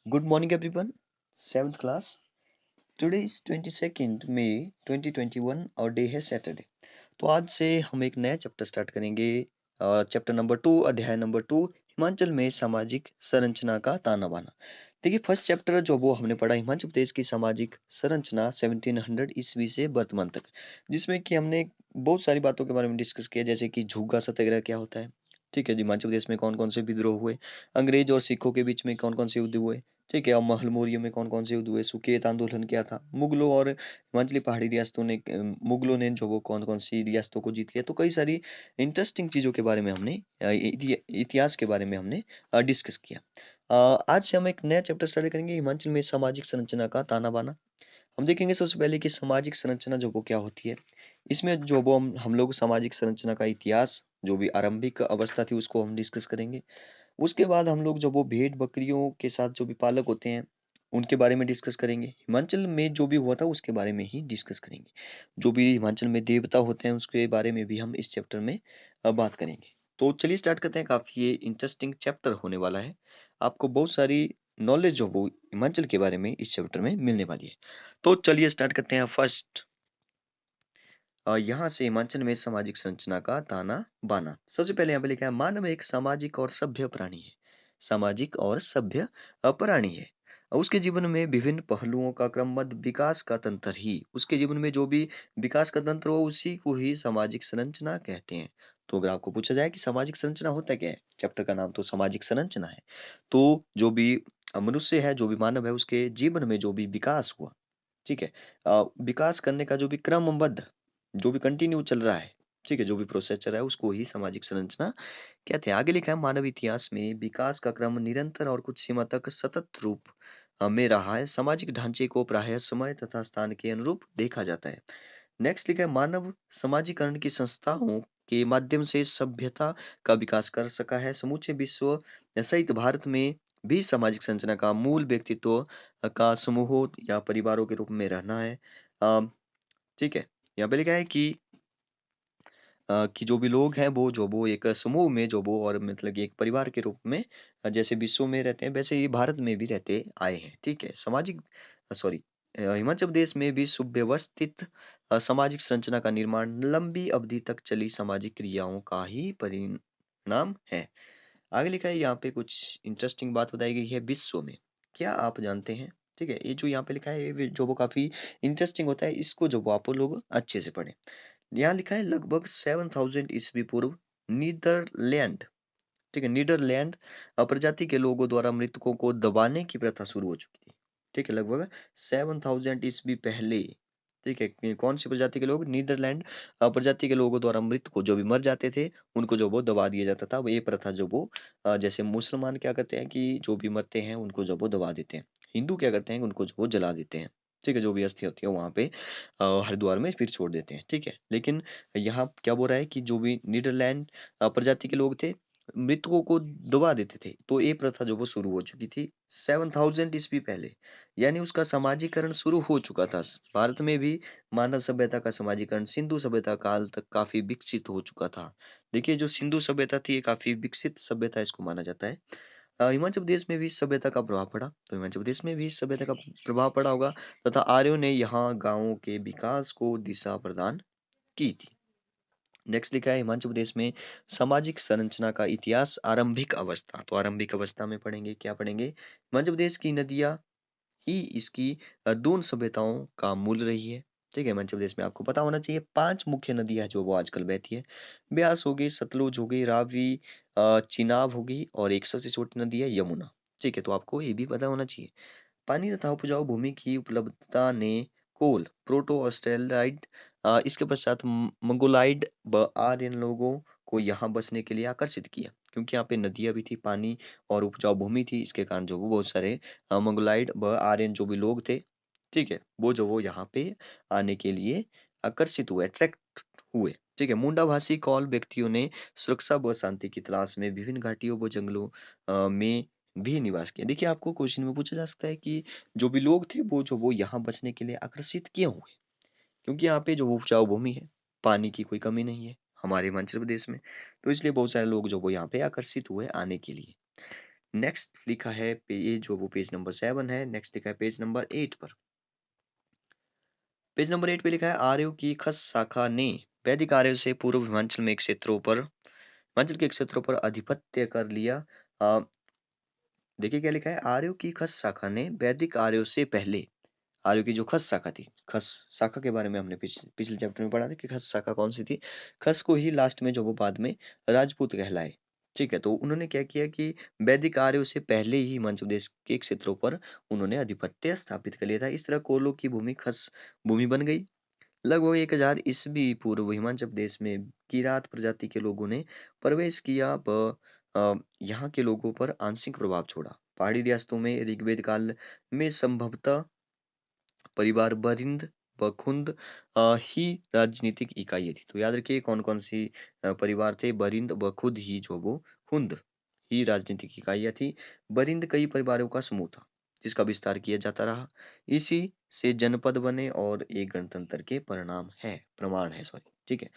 Good morning, everyone. Seventh class. Today is 22nd May 2021 और day है Saturday. तो आज से हम एक नया चैप्टर स्टार्ट करेंगे। चैप्टर नंबर 2, अध्याय नंबर 2, हिमाचल में सामाजिक संरचना का ताना बाना। देखिए, फर्स्ट चैप्टर जो वो हमने पढ़ा हिमाचल प्रदेश की सामाजिक संरचना 1700 ईस्वी से वर्तमान तक, जिसमें कि हमने बहुत सारी बातों के बारे में डिस्कस किया, जैसे कि झुग्गा सत्याग्रह क्या होता है। ठीक है जी, हिमाचल प्रदेश में कौन कौन से विद्रोह हुए, अंग्रेज और सिखों के बीच में कौन कौन से युद्ध हुए, ठीक है, और महलमोरियों में कौन कौन से युद्ध हुए, सुकेत आंदोलन क्या था, मुगलों और हिमाचली पहाड़ी रियासतों ने मुगलों ने जो वो कौन कौन सी रियासतों को जीत लिया। तो कई सारी इंटरेस्टिंग चीजों के बारे में हमने इतिहास के बारे में हमने डिस्कस किया। आज से हम एक नया चैप्टर स्टार्ट करेंगे, हिमाचल में सामाजिक संरचना का ताना बाना। हम देखेंगे सबसे पहले कि सामाजिक संरचना जो वो क्या होती है। इसमें जो वो हम लोग सामाजिक संरचना का इतिहास, जो भी आरंभिक अवस्था थी, उसको हम डिस्कस करेंगे। उसके बाद हम लोग जो वो भेड़ बकरियों के साथ जो भी पालक होते हैं, उनके बारे में डिस्कस करेंगे। हिमाचल में जो भी हुआ था उसके बारे में ही डिस्कस करेंगे। जो भी हिमाचल में देवता होते हैं उसके बारे में भी हम इस चैप्टर में बात करेंगे। तो चलिए स्टार्ट करते हैं। काफी ये इंटरेस्टिंग चैप्टर होने वाला है। आपको बहुत सारी नॉलेज जो वो हिमाचल के बारे में इस चैप्टर में मिलने वाली है। तो चलिए स्टार्ट करते हैं। फर्स्ट, यहाँ से हिमाचल में सामाजिक संरचना का ताना बाना। सबसे पहले यहाँ पे लिखा है, मानव एक सामाजिक और सभ्य प्राणी है। सामाजिक और सभ्य प्राणी है। और उसके जीवन में विभिन्न पहलुओं का क्रमबद्ध विकास का तंत्र ही, उसके जीवन में जो भी विकास का तंत्र हो उसी को ही सामाजिक संरचना कहते हैं। तो अगर आपको पूछा जाए कि सामाजिक संरचना होता क्या है, चैप्टर का नाम तो सामाजिक संरचना है। तो जो भी मनुष्य है, जो भी मानव है, उसके जीवन में जो भी विकास हुआ, ठीक है, विकास करने का जो भी क्रमबद्ध, जो भी कंटिन्यू चल रहा है, ठीक है, जो भी प्रोसेस चल रहा है, उसको ही सामाजिक संरचना कहते हैं। आगे लिखा है, मानव इतिहास में विकास का क्रम निरंतर और कुछ सीमा तक सतत रूप में रहा है। सामाजिक ढांचे को प्रायः समय तथा स्थान के अनुरूप देखा जाता है। नेक्स्ट लिखा है, मानव समाजीकरण की संस्थाओं के माध्यम से सभ्यता का विकास कर सका है। समूचे विश्व सहित भारत में भी सामाजिक संरचना का मूल व्यक्तित्व का समूहों या परिवारों के रूप में रहना है। ठीक है, यहाँ पे लिखा है कि जो भी लोग हैं वो एक समूह में जो वो और मतलब कि एक परिवार के रूप में जैसे विश्व में रहते हैं वैसे ही भारत में भी रहते आए हैं। ठीक है, सामाजिक सॉरी हिमाचल प्रदेश में भी सुव्यवस्थित सामाजिक संरचना का निर्माण लंबी अवधि तक चली सामाजिक क्रियाओं का ही परिणाम है। आगे लिखा है, यहाँ पे कुछ इंटरेस्टिंग बात बताई गई है, विश्व में। क्या आप जानते हैं? ठीक है, ये जो यहाँ पे लिखा है जो वो काफी इंटरेस्टिंग होता है, इसको जो वो आप लोग अच्छे से पढ़ें। यहाँ लिखा है, लगभग 7000 ईस्वी पूर्व नीदरलैंड, ठीक है, नीदरलैंड प्रजाति के लोगों द्वारा मृतकों को दबाने की प्रथा शुरू हो चुकी थी। ठीक है, लगभग 7000 ईस्वी पहले, ठीक है, कौन सी प्रजाति के लोग? नीदरलैंड प्रजाति के लोगों द्वारा मृत को जो भी मर जाते थे उनको जो वो दबा दिया जाता था। वो ये प्रथा जो वो जैसे मुसलमान क्या करते हैं कि जो भी मरते हैं उनको जो वो दबा देते हैं, हिंदू क्या करते हैं कि उनको जो वो जला देते हैं। ठीक है, जो भी अस्थि होती है वहां पे हरिद्वार में फिर छोड़ देते हैं। ठीक है, लेकिन यहाँ क्या बोल रहा है कि जो भी नीदरलैंड प्रजाति के लोग थे मृतकों को दबा देते थे, तो ये प्रथा जो वो शुरू हो चुकी थी 7000 ईस्वी पहले, यानी उसका समाजीकरण शुरू हो चुका था। भारत में भी मानव सभ्यता का समाजीकरण सिंधु सभ्यता काल तक काफी विकसित हो चुका था। देखिए, जो सिंधु सभ्यता थी ये काफी विकसित सभ्यता इसको माना जाता है। हिमाचल प्रदेश में भी इस सभ्यता का प्रभाव पड़ा, तो हिमाचल प्रदेश में भी इस सभ्यता का प्रभाव पड़ा होगा तथा आर्यों ने यहाँ गांवों के विकास को दिशा प्रदान की थी। नेक्स्ट लिखा है, हिमाचल प्रदेश में सामाजिक संरचना का इतिहास आरंभिक अवस्था। तो आरंभिक अवस्था में पढ़ेंगे, क्या पढ़ेंगे? हिमाचल प्रदेश की नदियां ही इसकी दून सभ्यताओं का मूल रही है। ठीक है, हिमाचल प्रदेश में आपको पता होना चाहिए 5 मुख्य नदियां हैं जो वो आजकल बहती है। ब्यास हो गई, सतलुज हो गई, रावी, चिनाब हो गई, और एक सबसे छोटी नदी है यमुना। ठीक है, तो आपको ये भी पता होना चाहिए। पानी तथा उपजाऊ भूमि की उपलब्धता ने कोल, प्रोटो ऑस्ट्रेलाइड, इसके पश्चात मंगोलाइड व आर्यन लोगों को यहाँ बसने के लिए आकर्षित किया, क्योंकि यहाँ पे नदियां भी थी, पानी और उपजाऊ भूमि थी। इसके कारण जो वो बहुत सारे मंगोलाइड व आर्यन जो भी लोग थे, ठीक है, वो जो वो यहाँ पे आने के लिए आकर्षित हुए, अट्रैक्ट हुए। ठीक है, मुंडा भाषी कौल व्यक्तियों ने सुरक्षा व शांति की तलाश में विभिन्न घाटियों व जंगलों में भी निवास किया। देखिए, आपको क्वेश्चन में पूछा जा सकता है कि जो भी लोग थे वो जो वो यहाँ बसने के लिए आकर्षित क्यों हुए? क्योंकि यहाँ पे जो उपजाऊ भूमि है, पानी की कोई कमी नहीं है हमारे हिमाचल प्रदेश में, तो इसलिए बहुत सारे लोग जो वो यहाँ पे आकर्षित हुए आने के लिए। नेक्स्ट लिखा है ये जो वो पेज नंबर 7 है, नेक्स्ट लिखा है पेज नंबर 8 पर। पेज नंबर 8 पे लिखा है आर्यों की खस शाखा ने वैदिक आर्यों से पूर्व हिमाचल में क्षेत्रों पर हिमाचल के क्षेत्रों पर आधिपत्य कर लिया। अ, देखिए क्या लिखा है, आर्यों की खस शाखा ने वैदिक आर्यों से पहले आर्यों की जो खस शाखा थी, खस शाखा के बारे में हमने पिछले चैप्टर में पढ़ा था कि खस शाखा कौन सी थी। खस को ही लास्ट में जो वो बाद में राजपूत कहलाए। ठीक है, तो उन्होंने क्या किया कि वैदिक आर्यों से पहले ही हिमाचल प्रदेश के क्षेत्रों पर उन्होंने आधिपत्य स्थापित कर लिया था। इस तरह कोलों की भूमि खस भूमि बन गई। लगभग 1000 ईस्वी पूर्व हिमाचल प्रदेश में किरात प्रजाति के लोगों ने प्रवेश किया व यहाँ के लोगों पर आंशिक प्रभाव छोड़ा। पहाड़ी रियासतों में ऋग्वेद काल में संभवतः परिवार बरिंद व खुंद ही राजनीतिक इकाइयाँ थी। तो याद रखिए कौन कौन सी परिवार थे, बरिंद व खुद ही जो वो खुंद ही राजनीतिक इकाइयाँ थी। बरिंद कई परिवारों का समूह था जिसका विस्तार किया जाता रहा। इसी से जनपद बने और एक गणतंत्र के परिणाम है प्रमाण है सॉरी। ठीक है,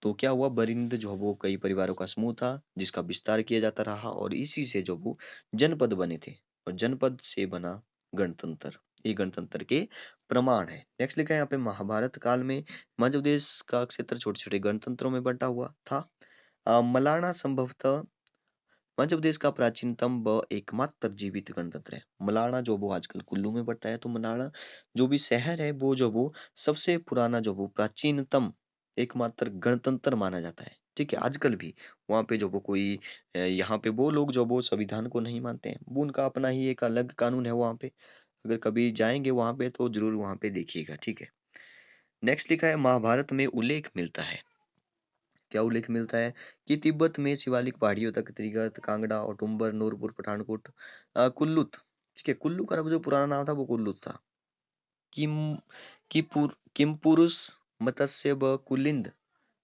तो क्या हुआ, बरिंद जो वो कई परिवारों का समूह था जिसका विस्तार किया जाता रहा और इसी से जो वो जनपद बने थे और जनपद से बना गणतंत्र। ये गणतंत्र के प्रमाण है। नेक्स्ट लिखा है यहाँ पे महाभारत काल में मध्य प्रदेश का क्षेत्र छोटे छोटे गणतंत्रों में बंटा हुआ था। मलाना संभवतः मध्य प्रदेश का प्राचीनतम व एकमात्र जीवित गणतंत्र है। मलाना जो वो आजकल कुल्लू में पड़ता है, तो मलाना जो भी शहर है वो जो वो सबसे पुराना जो वो प्राचीनतम एकमात्र गणतंत्र माना जाता है। ठीक है, आजकल भी वहाँ पे जो वो कोई यहाँ पे वो लोग जो वो संविधान को नहीं मानते हैं, वो उनका अपना ही एक अलग कानून है वहाँ पे। अगर कभी जाएंगे वहाँ पे तो जरूर वहाँ पे देखिएगा। ठीक है, नेक्स्ट लिखा है महाभारत में उल्लेख मिलता है, क्या उल्लेख मिलता है कि तिब्बत में शिवालिक पहाड़ियों तक त्रिगर्त, कांगड़ा, औटुम्बर, नूरपुर, पठानकोट, कुल्लुत। ठीक है, कुल्लू का जो पुराना नाम था वो कुल्लुत था। किम किमपुरुष, मत्स्य व कुलिंद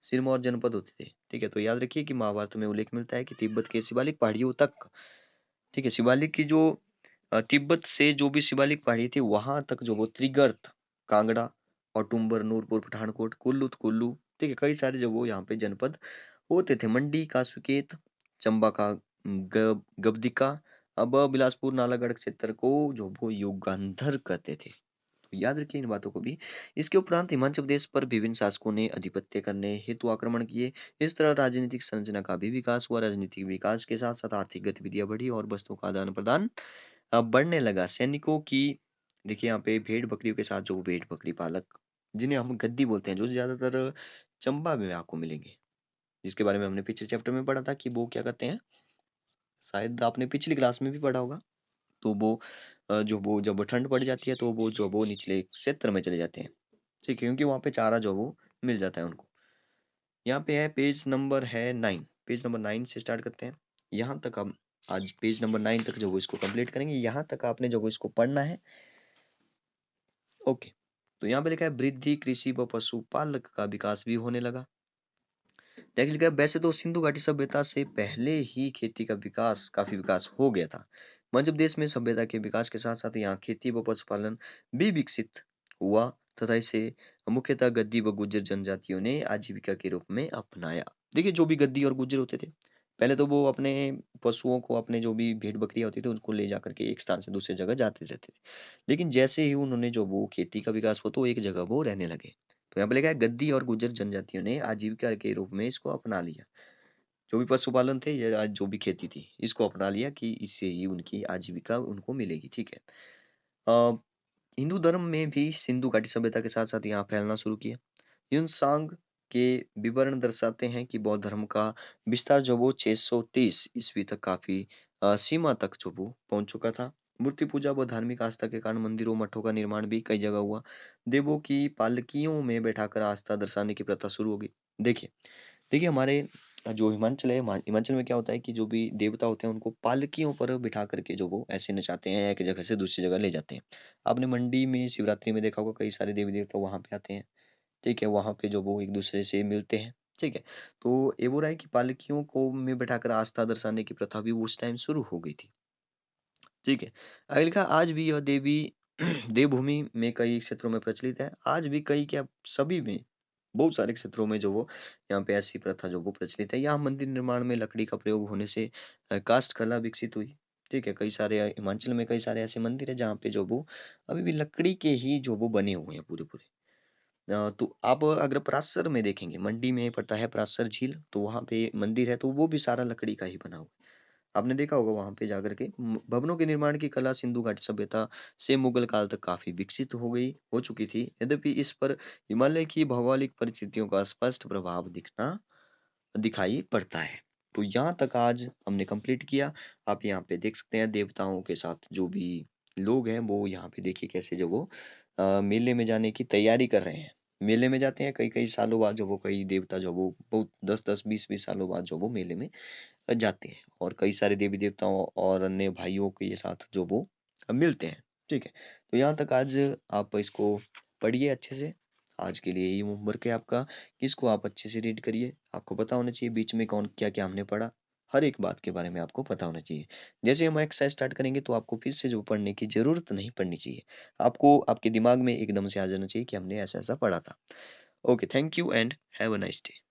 सिरमौर जनपद होते थे। ठीक है, तो याद रखिए कि महाभारत में उल्लेख मिलता है कि तिब्बत के शिवालिक पहाड़ियों तक, ठीक है, शिवालिक की जो तिब्बत से जो भी शिवालिक पहाड़ी थी वहां तक जो वो त्रिगर्त, कांगड़ा, औटुम्बर, नूरपुर, पठानकोट, कुल्लू, ठीक है, कई सारे जो वो यहाँ पे जनपद होते थे। मंडी का सुकेत, चंबा का गबदिका, अब बिलासपुर नालागढ़ क्षेत्र को जो वो युगांधर कहते थे। तो याद रखिए इन बातों को भी। इसके उपरांत हिमाचल प्रदेश पर विभिन्न शासकों ने आधिपत्य करने हेतु आक्रमण किए। इस तरह राजनीतिक संरचना का भी विकास हुआ। राजनीतिक विकास के साथ साथ आर्थिक गतिविधियां बढ़ी और वस्तुओं का आदान प्रदान बढ़ने लगा। सैनिकों की, देखिए यहाँ पे भेड़ बकरियों के साथ जो भेड़ बकरी पालक जिन्हें हम गद्दी बोलते हैं, जो ज्यादातर चंबा में आपको मिलेंगे, जिसके बारे में हमने पिछले चैप्टर में पढ़ा था कि वो क्या करते हैं, शायद आपने पिछली क्लास में भी पढ़ा होगा। तो वो जो वो जब ठंड पड़ जाती है तो वो जो वो निचले क्षेत्र में चले जाते हैं। ठीक है, क्योंकि वहाँ पे चारा जो वो मिल जाता है उनको। यहाँ पे है पेज नंबर है 9, पेज नंबर 9 से स्टार्ट करते हैं। यहाँ तक हम आज पेज नंबर 9 तक जो वो इसको कंप्लीट करेंगे। यहाँ तक आपने जो वो इसको पढ़ना है। ओके, तो यहाँ पे लिखा है वृद्धि कृषि व पशुपालक का विकास भी होने लगा। नेक्स्ट लिखा है वैसे तो सिंधु घाटी सभ्यता से पहले ही खेती का विकास काफी विकास हो गया था। मध्य प्रदेश में सभ्यता के विकास के साथ साथ यहाँ खेती व पशुपालन भी विकसित हुआ तथा इसे मुख्यतः गद्दी व गुर्जर जनजातियों ने आजीविका के रूप में अपनाया। देखिए जो भी गद्दी और गुर्जर होते थे, पहले तो वो अपने पशुओं को, अपने जो भी भेड़ बकरियां होती थी उनको ले जाकर के एक स्थान से दूसरे जगह जाते रहते थे। लेकिन जैसे ही उन्होंने जो वो खेती का विकास हुआ तो एक जगह वो रहने लगे। तो यहाँ पे लिखा है गद्दी और गुर्जर जनजातियों ने आजीविका के रूप में इसको अपना लिया। जो भी पशुपालन थे या जो भी खेती थी इसको अपना लिया कि इससे ही उनकी आजीविका उनको मिलेगी। ठीक है, अ, हिंदू धर्म में भी सिंधु घाटी सभ्यता के साथ साथ यहाँ फैलना शुरू किया। ह्यून के विवरण दर्शाते हैं कि बौद्ध धर्म का विस्तार जो वो 630 ईस्वी तक काफी सीमा तक जो वो पहुंच चुका था। मूर्ति पूजा व धार्मिक आस्था के कारण मंदिरों मठों का निर्माण भी कई जगह हुआ। देवों की पालकियों में बैठाकर आस्था दर्शाने की प्रथा शुरू हो गई। देखिए, देखिए हमारे जो हिमाचल है, हिमाचल में क्या होता है कि जो भी देवता होते हैं उनको पालकियों पर बिठा करके जो वो ऐसे नचाते हैं, एक जगह से दूसरी जगह ले जाते हैं। आपने मंडी में शिवरात्रि में देखा होगा कई सारे देवी देवता वहां पे आते हैं। ठीक है, वहां पे जो वो एक दूसरे से मिलते हैं। ठीक है, तो ये बोल रहा है कि पालकियों को में बैठाकर आस्था दर्शाने की प्रथा भी उस टाइम शुरू हो गई थी। ठीक है, आगे लिखा आज भी यह देवी देवभूमि में कई क्षेत्रों में प्रचलित है। आज भी कई क्या सभी में बहुत सारे क्षेत्रों में जो वो यहाँ पे ऐसी प्रथा जो वो प्रचलित है। यहाँ मंदिर निर्माण में लकड़ी का प्रयोग होने से काष्ठ कला विकसित हुई। ठीक है, कई सारे हिमाचल में कई सारे ऐसे मंदिर है जहाँ पे जो वो अभी भी लकड़ी के ही जो वो बने हुए हैं पूरे पूरे। तो आप अगर परासर में देखेंगे, मंडी में पड़ता है परासर झील, तो वहाँ पे मंदिर है तो वो भी सारा लकड़ी का ही बना हुआ है। आपने देखा होगा वहां पे जाकर के भवनों के निर्माण की कला सिंधु घाटी सभ्यता से मुगल काल तक काफी विकसित हो चुकी थी। यद्यपि इस पर हिमालय की भौगोलिक परिस्थितियों का स्पष्ट प्रभाव दिखना दिखाई पड़ता है। तो यहाँ तक आज हमने कंप्लीट किया। आप यहाँ पे देख सकते हैं देवताओं के साथ जो भी लोग हैं वो यहाँ पे देखिए कैसे जो वो मेले में जाने की तैयारी कर रहे हैं। मेले में जाते हैं कई कई सालों बाद, जो वो कई देवता जो वो बहुत 10-10 20-20 सालों बाद जो वो मेले में जाते हैं और कई सारे देवी देवताओं और अन्य भाइयों के साथ जो वो मिलते हैं। ठीक है, तो यहाँ तक आज आप इसको पढ़िए अच्छे से। आज के लिए ये होमवर्क है आपका कि इसको आप अच्छे से रीड करिए। आपको पता होना चाहिए बीच में कौन क्या क्या हमने पढ़ा, हर एक बात के बारे में आपको पता होना चाहिए। जैसे हम एक्सरसाइज स्टार्ट करेंगे तो आपको फिर से जो पढ़ने की जरूरत नहीं पड़नी चाहिए। आपको आपके दिमाग में एकदम से आ जाना चाहिए कि हमने ऐसा ऐसा पढ़ा था। Okay, thank you and have a nice day.